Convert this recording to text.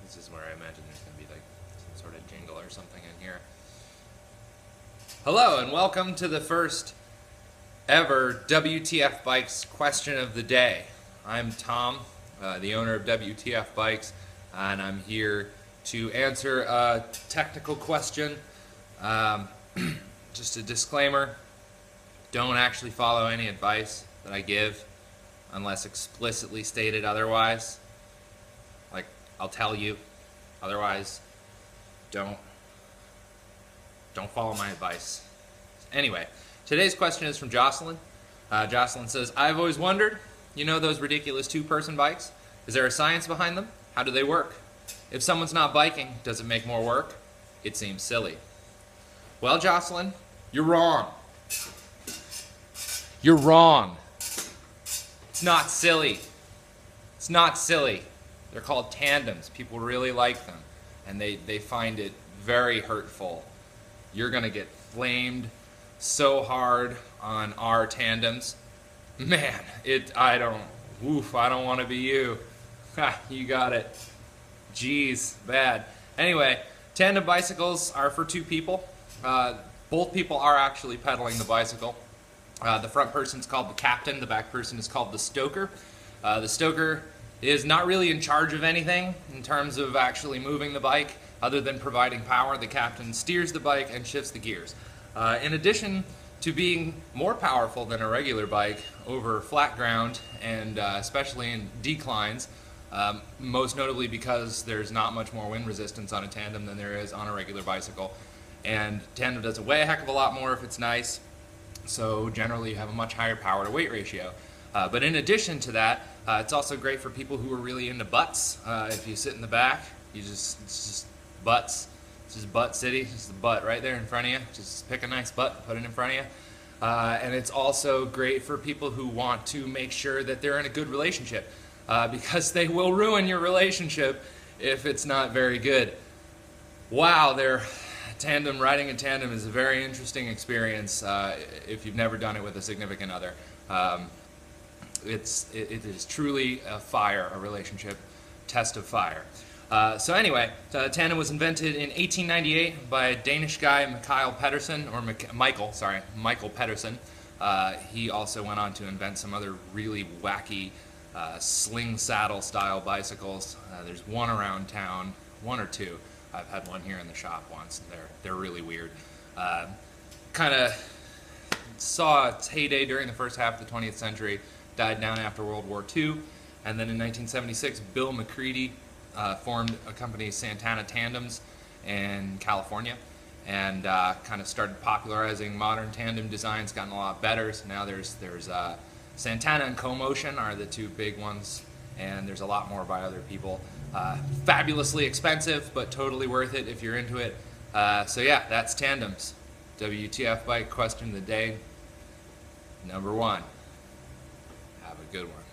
This is where I imagine there's going to be like some sort of jingle or something in here. Hello and welcome to the first ever WTF Bikes question of the day. I'm Tom, the owner of WTF Bikes, and I'm here to answer a technical question. Just a disclaimer, don't actually follow any advice that I give unless explicitly stated otherwise. Like, I'll tell you, otherwise don't follow my advice. Anyway, today's question is from Jocelyn. Jocelyn says, I've always wondered, you know those ridiculous two-person bikes? Is there a science behind them? How do they work? If someone's not biking, does it make more work? It seems silly. Well, Jocelyn, you're wrong. You're wrong. It's not silly. It's not silly. They're called tandems. People really like them, and they find it very hurtful. You're gonna get flamed so hard on our tandems. Man, I don't want to be you. Ha, you got it. Jeez, bad. Anyway, tandem bicycles are for two people. Both people are actually pedaling the bicycle. The front person's called the captain, the back person is called the stoker. The stoker is not really in charge of anything in terms of actually moving the bike other than providing power. The captain steers the bike and shifts the gears. In addition to being more powerful than a regular bike over flat ground and especially in declines, most notably because there's not much more wind resistance on a tandem than there is on a regular bicycle. And tandem doesn't weigh a heck of a lot more if it's nice, so generally you have a much higher power to weight ratio. But in addition to that, it's also great for people who are really into butts. If you sit in the back, it's just butts. It's just butt city, just the butt right there in front of you. Just pick a nice butt, put it in front of you. And it's also great for people who want to make sure that they're in a good relationship, because they will ruin your relationship if it's not very good. Wow, riding a tandem is a very interesting experience if you've never done it with a significant other. It is truly a relationship test of fire. So anyway, tandem was invented in 1898 by a Danish guy, Michael Pedersen. He also went on to invent some other really wacky sling saddle style bicycles. There's one around town, one or two. I've had one here in the shop once. They're really weird. Kind of saw its heyday during the first half of the 20th century, died down after World War II, and then in 1976, Bill McCready formed a company, Santana Tandems, in California, and kind of started popularizing modern tandem designs, gotten a lot better. So now there's Santana and CoMotion are the two big ones, and there's a lot more by other people. Fabulously expensive, but totally worth it if you're into it. So yeah, that's tandems. WTF bike question of the day, number 1. Have a good one.